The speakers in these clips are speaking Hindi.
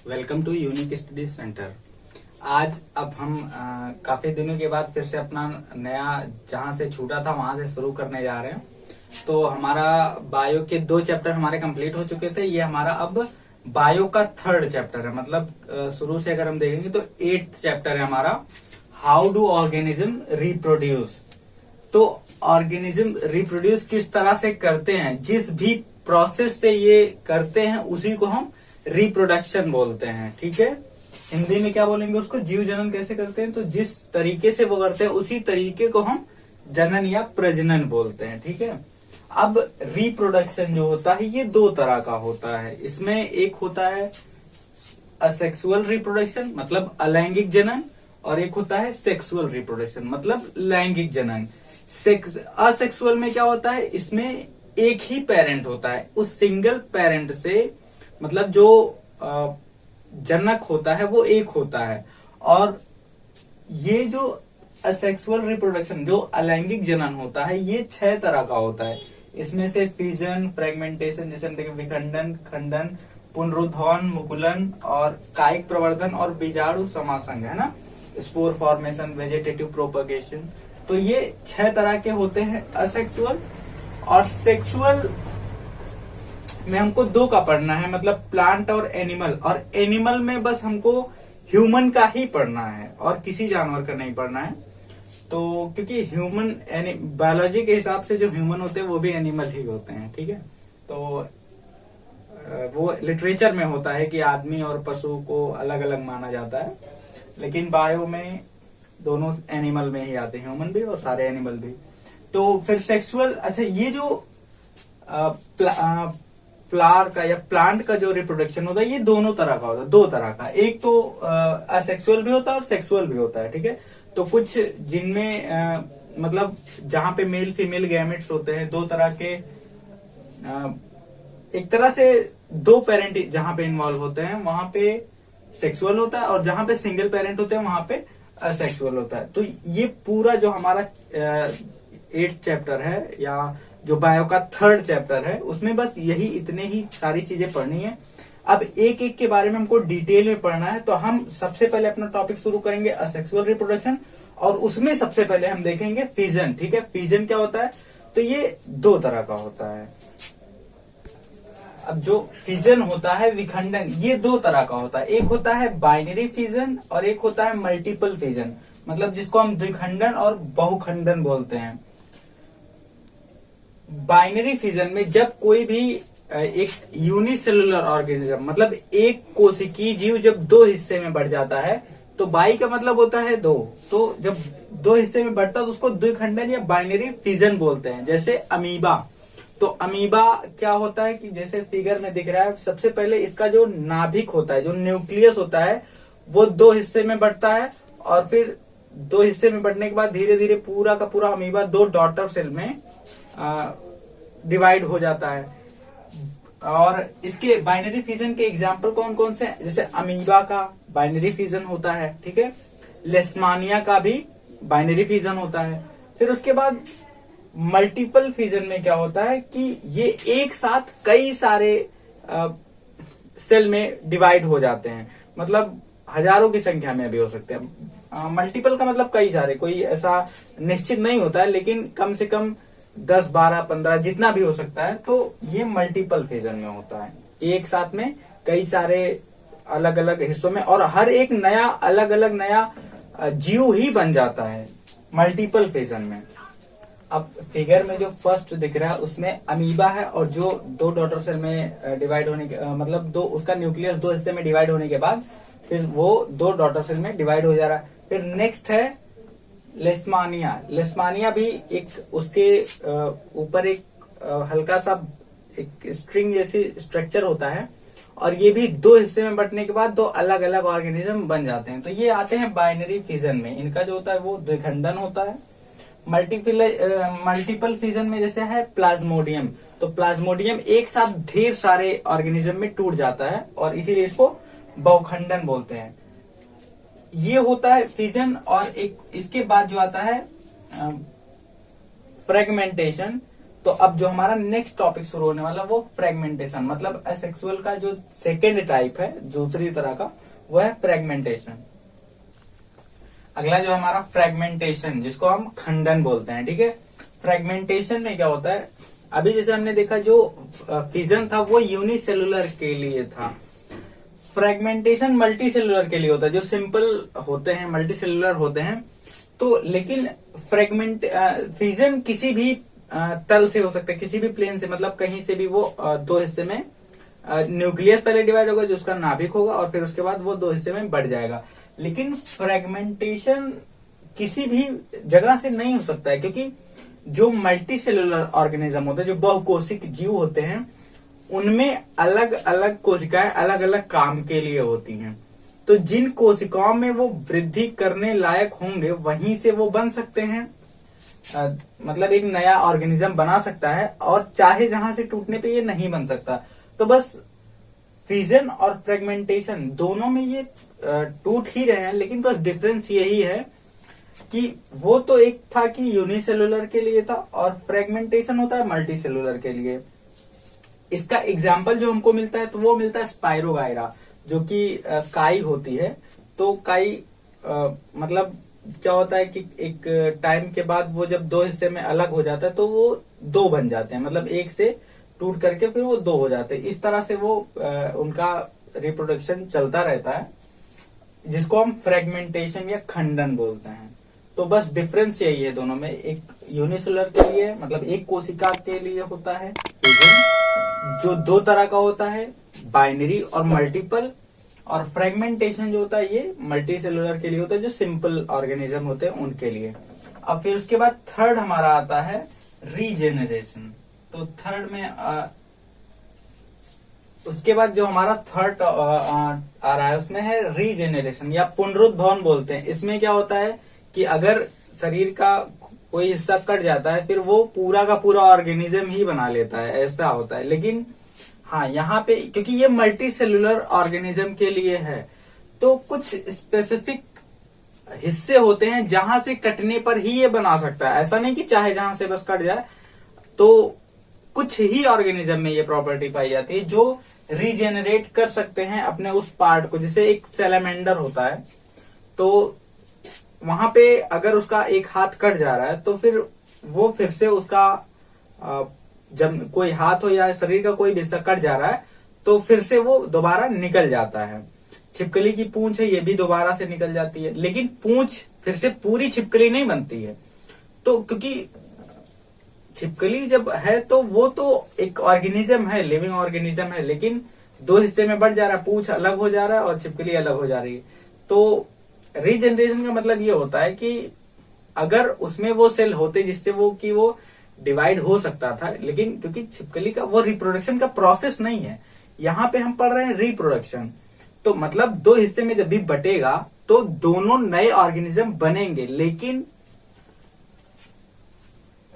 Welcome to unique study centre. आज अब हम काफी दिनों के बाद फिर से अपना नया जहां से छूटा था वहां से शुरू करने जा रहे हैं। तो हमारा बायो के 2 चैप्टर हमारे कंप्लीट हो चुके थे। ये हमारा अब बायो का 3rd चैप्टर है। मतलब शुरू से अगर हम देखेंगे तो 8th चैप्टर है हमारा, हाउ डू ऑर्गेनिज्म रिप्रोड्यूस। तो ऑर्गेनिज्म रिप्रोड्यूस किस तरह से करते हैं, जिस भी प्रोसेस से ये करते हैं उसी को हम रिप्रोडक्शन बोलते हैं। ठीक है, हिंदी में क्या बोलेंगे उसको, जीव जनन कैसे करते हैं। तो जिस तरीके से वो करते हैं उसी तरीके को हम जनन या प्रजनन बोलते हैं। ठीक है, अब रिप्रोडक्शन जो होता है ये 2 तरह का होता है। इसमें एक होता है असेक्सुअल रिप्रोडक्शन मतलब अलैंगिक जनन, और एक होता है सेक्सुअल रिप्रोडक्शन मतलब लैंगिक जनन। असेक्सुअल में क्या होता है, इसमें एक ही पेरेंट होता है, उस सिंगल पेरेंट से मतलब जो जनक होता है वो एक होता है। और ये जो असेक्सुअल रिप्रोडक्शन जो अलैंगिक जनन होता है ये 6 तरह का होता है। इसमें से फिजन, फ्रेगमेंटेशन जैसे हम देखें विखंडन, खंडन, पुनरुत्थान, मुकुलन और कायिक प्रवर्धन और बीजाणु समासंग है ना, स्पोर फॉर्मेशन, वेजिटेटिव प्रोपगेशन। तो ये 6 तरह के होते हैं असेक्सुअल। और सेक्सुअल में हमको 2 का पढ़ना है, मतलब प्लांट और एनिमल। और एनिमल में बस हमको ह्यूमन का ही पढ़ना है और किसी जानवर का नहीं पढ़ना है। तो क्योंकि ह्यूमन बायोलॉजी के हिसाब से जो ह्यूमन होते हैं वो भी एनिमल ही होते हैं। ठीक है, तो वो लिटरेचर में होता है कि आदमी और पशु को अलग अलग माना जाता है, लेकिन बायो में दोनों एनिमल में ही आते हैं, ह्यूमन भी और सारे एनिमल भी। तो फिर सेक्सुअल, अच्छा ये जो फ्लावर का या प्लांट का जो रिप्रोडक्शन होता है ये दोनों तरह का होता है, 2 तरह का। एक तो असेक्सुअल भी होता है और सेक्सुअल भी होता है। ठीक है, तो कुछ जिनमें मतलब जहां पे मेल फीमेल गैमेट्स होते हैं 2 तरह के, एक तरह से 2 पेरेंट जहां पे इन्वॉल्व होते हैं वहां पे सेक्सुअल होता है, और जहां पे सिंगल पेरेंट होते हैं वहां पे असेक्सुअल होता है। तो ये पूरा जो हमारा 8th चैप्टर है या जो बायो का 3rd चैप्टर है उसमें बस यही इतने ही सारी चीजें पढ़नी है। अब एक एक के बारे में हमको डिटेल में पढ़ना है। तो हम सबसे पहले अपना टॉपिक शुरू करेंगे असेक्सुअल रिप्रोडक्शन, और उसमें सबसे पहले हम देखेंगे फिजन। ठीक है, फिजन क्या होता है, तो ये 2 तरह का होता है। अब जो फिजन होता है विखंडन, ये 2 तरह का होता है। एक होता है बाइनरी फिजन और एक होता है मल्टीपल फिजन, मतलब जिसको हम द्विखंडन और बहुखंडन बोलते हैं। बाइनरी फिजन में जब कोई भी एक यूनिसेलुलर ऑर्गेनिज्म मतलब एक कोशिकीय जीव जब 2 हिस्से में बढ़ जाता है, तो बाई का मतलब होता है 2, तो जब 2 हिस्से में बढ़ता है तो उसको द्विखंडन या बाइनरी फिजन बोलते हैं। जैसे अमीबा, तो अमीबा क्या होता है कि जैसे फिगर में दिख रहा है, सबसे पहले इसका जो नाभिक होता है, जो न्यूक्लियस होता है, वो 2 हिस्से में बढ़ता है, और फिर 2 हिस्से में बढ़ने के बाद धीरे धीरे पूरा का पूरा अमीबा 2 डॉटर सेल में डिवाइड हो जाता है। और इसके बाइनरी फिजन के एग्जाम्पल कौन कौन से हैं, जैसे अमीबा का बाइनरी फिजन होता है। ठीक है, लेशमानिया का भी बाइनरी फिजन होता है। फिर उसके बाद मल्टीपल फिजन में क्या होता है कि ये एक साथ कई सारे सेल में डिवाइड हो जाते हैं, मतलब हजारों की संख्या में भी हो सकते हैं। मल्टीपल का मतलब कई सारे, कोई ऐसा निश्चित नहीं होता है, लेकिन कम से कम 10, 12, 15 जितना भी हो सकता है। तो ये मल्टीपल फिजन में होता है, एक साथ में कई सारे अलग अलग हिस्सों में, और हर एक नया अलग अलग नया जीव ही बन जाता है मल्टीपल फिजन में। अब फिगर में जो फर्स्ट दिख रहा है उसमें अमीबा है, और जो 2 डॉटर सेल में डिवाइड होने के मतलब 2 उसका न्यूक्लियस 2 हिस्से में डिवाइड होने के बाद फिर वो 2 डॉटर सेल में डिवाइड हो जा रहा है। फिर नेक्स्ट है लेशमानिया। लेशमानिया भी एक उसके ऊपर एक हल्का सा एक स्ट्रिंग जैसी स्ट्रक्चर होता है, और ये भी 2 हिस्से में बंटने के बाद 2 अलग अलग ऑर्गेनिज्म बन जाते हैं। तो ये आते हैं बाइनरी फिजन में, इनका जो होता है वो द्विखंडन होता है। मल्टीपल फिजन में जैसे है प्लाज्मोडियम, तो प्लाज्मोडियम एक साथ ढेर सारे ऑर्गेनिज्म में टूट जाता है, और इसीलिए इसको बहुखंडन बोलते हैं। ये होता है फिजन। और एक इसके बाद जो आता है फ्रेगमेंटेशन। तो अब जो हमारा नेक्स्ट टॉपिक शुरू होने वाला वो फ्रेगमेंटेशन, मतलब एसेक्सुअल का जो सेकेंड टाइप है दूसरी तरह का, वो है फ्रेगमेंटेशन। अगला जो हमारा फ्रेगमेंटेशन, जिसको हम खंडन बोलते हैं, ठीक है। फ्रेगमेंटेशन में क्या होता है, अभी जैसे हमने देखा जो फिजन था वो यूनिसेलुलर के लिए था, फ्रेगमेंटेशन मल्टी सेलुलर के लिए होता है, जो सिंपल होते हैं मल्टी सेलुलर होते हैं। तो लेकिन फिजन किसी भी तल से हो सकता है, किसी भी प्लेन से, मतलब कहीं से भी वो दो हिस्से में, न्यूक्लियस पहले डिवाइड होगा जो उसका नाभिक होगा, और फिर उसके बाद वो दो हिस्से में बढ़ जाएगा। लेकिन फ्रेगमेंटेशन किसी भी जगह से नहीं हो सकता है, क्योंकि जो मल्टी सेलुलर ऑर्गेनिज्म होते हैं, जो बहुकोशिक जीव होते हैं, उनमें अलग अलग कोशिकाएं अलग अलग काम के लिए होती हैं। तो जिन कोशिकाओं में वो वृद्धि करने लायक होंगे वहीं से वो बन सकते हैं, मतलब एक नया ऑर्गेनिज्म बना सकता है, और चाहे जहां से टूटने पे ये नहीं बन सकता। तो बस फिजन और फ्रेगमेंटेशन दोनों में ये टूट ही रहे हैं, लेकिन बस डिफरेंस यही है कि वो तो एक था कि यूनिसेलुलर के लिए था, और फ्रेगमेंटेशन होता है मल्टी सेलुलर के लिए। इसका एग्जाम्पल जो हमको मिलता है तो वो मिलता है स्पाइरोगायरा, जो कि काई होती है। तो काई मतलब क्या होता है कि एक टाइम के बाद वो जब दो हिस्से में अलग हो जाता है तो वो दो बन जाते हैं, मतलब एक से टूट करके फिर वो दो हो जाते हैं। इस तरह से वो उनका रिप्रोडक्शन चलता रहता है, जिसको हम फ्रेगमेंटेशन या खंडन बोलते हैं। तो बस डिफरेंस यही है दोनों में, एक यूनिसेलुलर के लिए मतलब एक कोशिका के लिए होता है फिजन, जो दो तरह का होता है, बाइनरी और मल्टीपल, और फ्रेगमेंटेशन जो होता है ये मल्टी सेलुलर के लिए होता है, जो सिंपल ऑर्गेनिज्म होते हैं उनके लिए। अब फिर उसके बाद थर्ड हमारा आता है रीजेनरेशन। तो थर्ड में उसके बाद जो हमारा थर्ड आ रहा है उसमें है रीजेनरेशन या पुनरुद्भवन बोलते हैं। इसमें क्या होता है कि अगर शरीर का कोई हिस्सा कट जाता है फिर वो पूरा का पूरा ऑर्गेनिज्म ही बना लेता है, ऐसा होता है। लेकिन हाँ, यहाँ पे क्योंकि ये मल्टी सेलुलर ऑर्गेनिज्म के लिए है, तो कुछ स्पेसिफिक हिस्से होते हैं जहां से कटने पर ही ये बना सकता है। ऐसा नहीं कि चाहे जहां से बस कट जाए। तो कुछ ही ऑर्गेनिज्म में ये प्रॉपर्टी पाई जाती है जो रीजेनरेट कर सकते हैं अपने उस पार्ट को। जैसे एक सैलामेंडर होता है, तो वहां पे अगर उसका एक हाथ कट जा रहा है तो फिर वो फिर से उसका जब कोई हाथ हो या शरीर का कोई भी हिस्सा कट जा रहा है तो फिर से वो दोबारा निकल जाता है। छिपकली की पूंछ है, ये भी दोबारा से निकल जाती है, लेकिन पूंछ फिर से पूरी छिपकली नहीं बनती है। तो क्योंकि छिपकली जब है तो वो तो एक ऑर्गेनिज्म है, लिविंग ऑर्गेनिज्म है, लेकिन दो हिस्से में बढ़ जा रहा है, पूंछ अलग हो जा रहा है और छिपकली अलग हो जा रही है। तो रीजनरेशन का मतलब ये होता है कि अगर उसमें वो सेल होते जिससे वो डिवाइड हो सकता था, लेकिन क्योंकि छिपकली का वो रिप्रोडक्शन का प्रोसेस नहीं है, यहाँ पे हम पढ़ रहे हैं रिप्रोडक्शन। तो मतलब दो हिस्से में जब भी बटेगा तो दोनों नए ऑर्गेनिज्म बनेंगे, लेकिन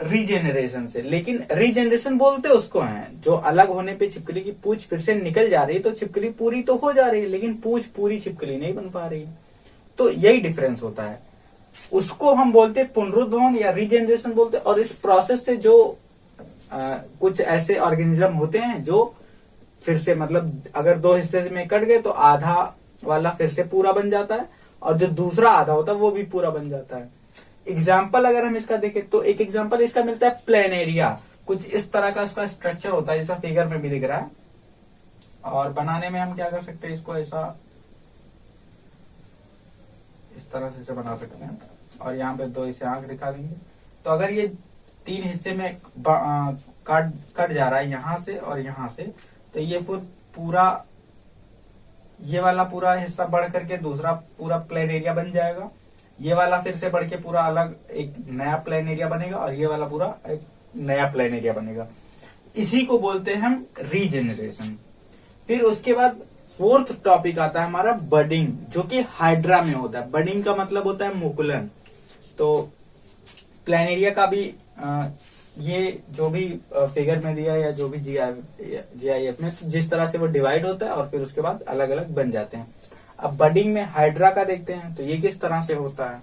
रीजेनरेशन से। लेकिन रीजेनरेशन बोलते उसको हैं जो अलग होने पे छिपकली की पूंछ फिर से निकल जा रही है, तो छिपकली पूरी तो हो जा रही है लेकिन पूंछ पूरी छिपकली नहीं बन पा रही है। तो यही डिफरेंस होता है, उसको हम बोलते हैं पुनरुद्भवन या रीजेनरेशन बोलते हैं। और इस प्रोसेस से जो कुछ ऐसे ऑर्गेनिज्म होते हैं जो फिर से मतलब अगर दो हिस्से में कट गए तो आधा वाला फिर से पूरा बन जाता है, और जो दूसरा आधा होता है वो भी पूरा बन जाता है। एग्जाम्पल अगर हम इसका देखें तो एक एग्जाम्पल इसका मिलता है प्लेनेरिया। कुछ इस तरह का इसका स्ट्रक्चर होता है, जैसा फिगर में भी दिख रहा है। और बनाने में हम क्या कर सकते हैं, इसको ऐसा इस तरह से बना सकते हैं, और यहाँ पे दो इसे आंख दिखा देंगे। तो अगर ये तीन हिस्से में कट जा रहा है यहाँ से और यहाँ से, तो ये पूरा ये वाला पूरा हिस्सा बढ़ करके दूसरा पूरा प्लेन एरिया बन जाएगा। ये वाला फिर से बढ़ के पूरा अलग एक नया प्लेन एरिया बनेगा, और ये वाला पूरा एक नया प्लेन एरिया बनेगा। इसी को बोलते हैं हम रीजेनरेशन। फिर उसके बाद फोर्थ टॉपिक आता है हमारा बडिंग, जो कि हाइड्रा में होता है। बडिंग का मतलब होता है मुकुलन। तो प्लेनेरिया का भी ये जो भी फिगर में दिया या जो भी जीआईएफ में जिस तरह से वो डिवाइड होता है और फिर उसके बाद अलग अलग बन जाते हैं। अब बडिंग में हाइड्रा का देखते हैं तो ये किस तरह से होता है।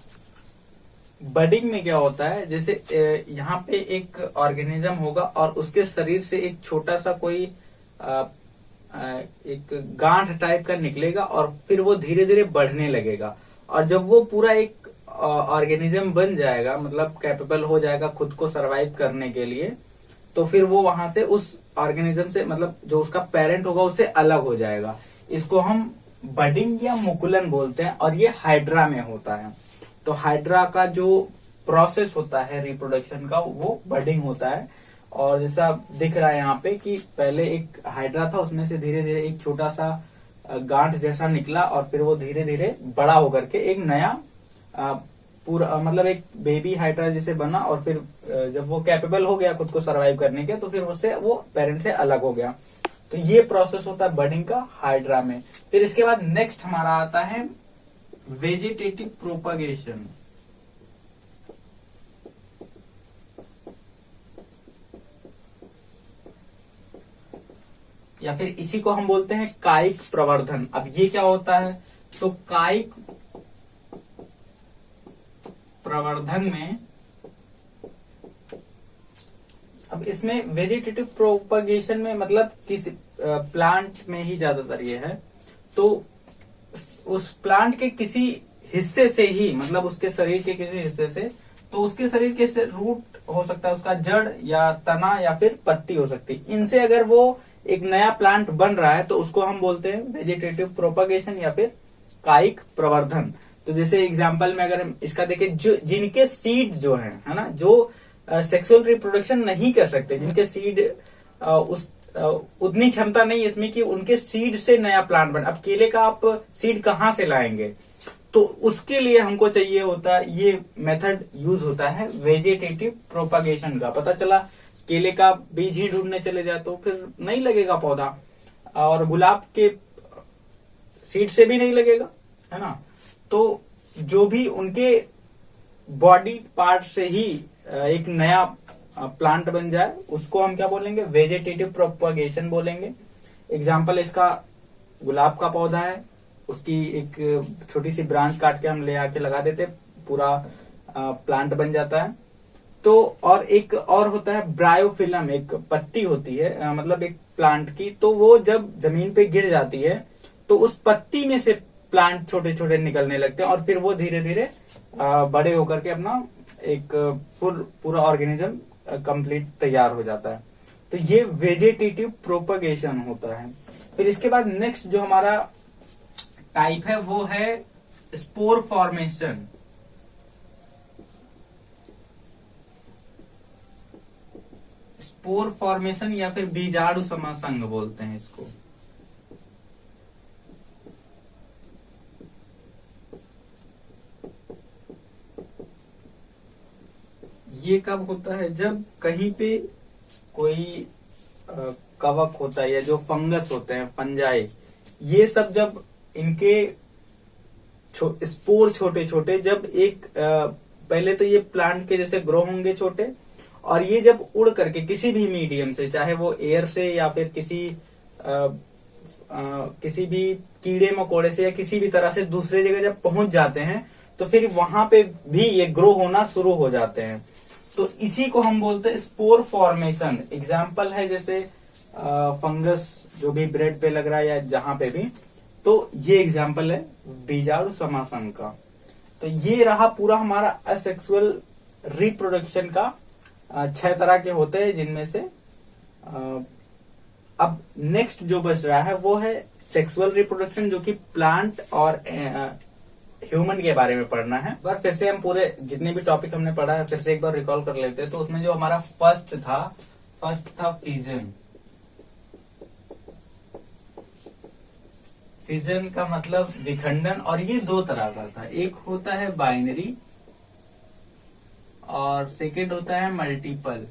बडिंग में क्या होता है, जैसे यहाँ पे एक ऑर्गेनिज्म होगा और उसके शरीर से एक छोटा सा कोई एक गांठ टाइप का निकलेगा और फिर वो धीरे धीरे बढ़ने लगेगा। और जब वो पूरा एक ऑर्गेनिज्म बन जाएगा, मतलब कैपेबल हो जाएगा खुद को सरवाइव करने के लिए, तो फिर वो वहां से उस ऑर्गेनिज्म से, मतलब जो उसका पेरेंट होगा उससे अलग हो जाएगा। इसको हम बडिंग या मुकुलन बोलते हैं और ये हाइड्रा में होता है। तो हाइड्रा का जो प्रोसेस होता है रिप्रोडक्शन का वो बडिंग होता है। और जैसा दिख रहा है यहाँ पे कि पहले एक हाइड्रा था, उसमें से धीरे धीरे एक छोटा सा गांठ जैसा निकला और फिर वो धीरे धीरे बड़ा होकर के एक नया पूरा, मतलब एक बेबी हाइड्रा जैसे बना। और फिर जब वो कैपेबल हो गया खुद को सरवाइव करने के, तो फिर उससे वो पेरेंट से अलग हो गया। तो ये प्रोसेस होता है बडिंग का हाइड्रा में। फिर इसके बाद नेक्स्ट हमारा आता है वेजिटेटिव प्रोपगेशन। या फिर इसी को हम बोलते हैं कायिक प्रवर्धन। अब ये क्या होता है, तो कायिक प्रवर्धन में, अब इसमें वेजिटेटिव प्रोपगेशन में मतलब किसी प्लांट में ही ज्यादातर ये है, तो उस प्लांट के किसी हिस्से से ही, मतलब उसके शरीर के किसी हिस्से से, तो उसके शरीर के रूट हो सकता है, उसका जड़ या तना या फिर पत्ती हो सकती है। इनसे अगर वो एक नया प्लांट बन रहा है तो उसको हम बोलते हैं वेजिटेटिव प्रोपगेशन या फिर कायिक प्रवर्धन। तो जैसे एग्जांपल में अगर हम इसका देखें, जो जिनके सीड जो है ना, जो सेक्सुअल रिप्रोडक्शन नहीं कर सकते, जिनके सीड उतनी क्षमता नहीं इसमें कि उनके सीड से नया प्लांट बने। अब केले का आप सीड कहाँ से लाएंगे, तो उसके लिए हमको चाहिए होता है, ये मेथड यूज होता है वेजिटेटिव प्रोपगेशन का। पता चला केले का बीज ही ढूंढने चले जाए तो फिर नहीं लगेगा पौधा, और गुलाब के सीड से भी नहीं लगेगा, है ना। तो जो भी उनके बॉडी पार्ट से ही एक नया प्लांट बन जाए उसको हम क्या बोलेंगे, वेजिटेटिव प्रोपगेशन बोलेंगे। एग्जाम्पल इसका गुलाब का पौधा है, उसकी एक छोटी सी ब्रांच काट के हम ले आके लगा देते, पूरा प्लांट बन जाता है। तो और एक और होता है ब्रायोफिलम, एक पत्ती होती है मतलब एक प्लांट की, तो वो जब जमीन पे गिर जाती है तो उस पत्ती में से प्लांट छोटे छोटे निकलने लगते हैं और फिर वो धीरे धीरे बड़े होकर के अपना एक पूरा ऑर्गेनिज्म कंप्लीट तैयार हो जाता है। तो ये वेजिटेटिव प्रोपगेशन होता है। फिर इसके बाद नेक्स्ट जो हमारा टाइप है वो है स्पोर फॉर्मेशन। स्पोर फॉर्मेशन या फिर बीजाणु समासंग बोलते हैं इसको। ये कब होता है, जब कहीं पे कोई कवक होता है या जो फंगस होते हैं, फंजाई, ये सब जब इनके स्पोर छोटे छोटे, जब एक पहले तो ये प्लांट के जैसे ग्रो होंगे छोटे, और ये जब उड़ करके किसी भी मीडियम से, चाहे वो एयर से या फिर किसी भी कीड़े मकोड़े से या किसी भी तरह से दूसरे जगह जब पहुंच जाते हैं तो फिर वहां पे भी ये ग्रो होना शुरू हो जाते हैं। तो इसी को हम बोलते हैं स्पोर फॉर्मेशन। एग्जाम्पल है जैसे फंगस जो भी ब्रेड पे लग रहा है या जहां पे भी, तो ये एग्जाम्पल है बीजाणु समासन का। तो ये रहा पूरा हमारा असेक्सुअल रिप्रोडक्शन का 6 तरह के होते हैं, जिनमें से अब नेक्स्ट जो बच रहा है वो है सेक्सुअल रिप्रोडक्शन, जो कि प्लांट और ह्यूमन के बारे में पढ़ना है। एक बार फिर से हम पूरे जितने भी टॉपिक हमने पढ़ा है फिर से एक बार रिकॉल कर लेते हैं। तो उसमें जो हमारा फर्स्ट था फिजन। फिजन का मतलब विखंडन, और ये 2 तरह का था, एक होता है बाइनरी और सेकेंड होता है मल्टीपल।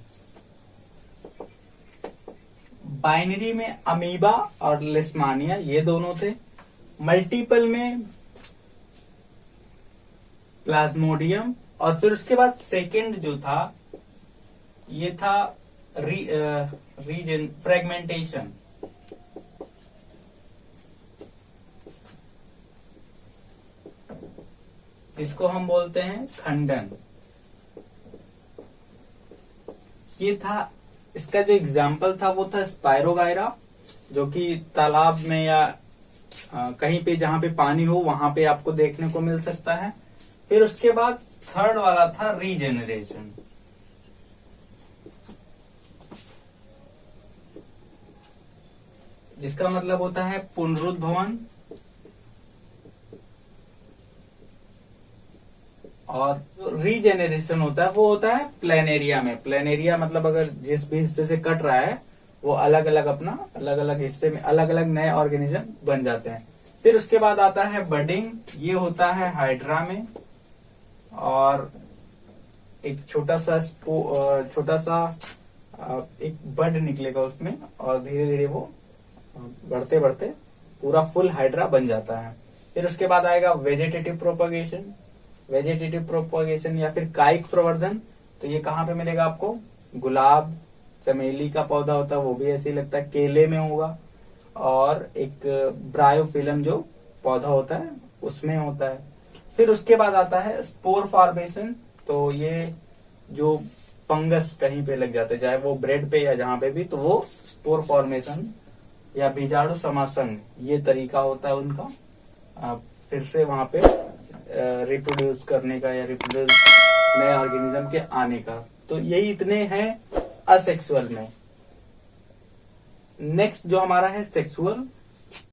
बाइनरी में अमीबा और लिस्मानिया ये दोनों थे। मल्टीपल में प्लाज्मोडियम, और फिर उसके बाद सेकेंड जो था ये था रीजन फ्रेगमेंटेशन। इसको हम बोलते हैं खंडन। ये था, इसका जो एग्जाम्पल था वो था स्पायरोगायरा, जो कि तालाब में या कहीं पे जहां पे पानी हो वहां पे आपको देखने को मिल सकता है। फिर उसके बाद थर्ड वाला था रीजेनरेशन। जिसका मतलब होता है पुनरुद्भवन। और जो रीजेनरेशन होता है वो होता है प्लेन एरिया में। प्लेन एरिया मतलब अगर जिस भी हिस्से से कट रहा है वो अलग अलग अपना अलग अलग हिस्से में अलग अलग नए ऑर्गेनिज्म बन जाते हैं। फिर उसके बाद आता है बडिंग, ये होता है हाइड्रा में, और एक छोटा सा एक बड निकलेगा उसमें, और धीरे धीरे वो बढ़ते बढ़ते पूरा फुल हाइड्रा बन जाता है। फिर उसके बाद आएगा वेजिटेटिव प्रोपगेशन। वेजिटेटिव प्रोपगेशन या फिर कायिक प्रवर्धन, तो ये कहाँ पे मिलेगा आपको? गुलाब, चमेली का पौधा होता है वो भी ऐसे ही लगता है, केले में होगा, और एक ब्रायोफिलम जो पौधा होता है उसमें होता है। फिर उसके बाद आता है स्पोर फॉर्मेशन, तो ये जो फंगस कहीं पे लग जाता है, चाहे वो ब्रेड पे या जहां पे भी, तो वो स्पोर फॉर्मेशन या बीजाणु समासंग, ये तरीका होता है उनका फिर से वहां पे रिप्रोड्यूस करने का या रिप्रोड्यूस नए ऑर्गेनिज्म के आने का। तो यही इतने हैं असेक्सुअल में। नेक्स्ट जो हमारा है सेक्सुअल,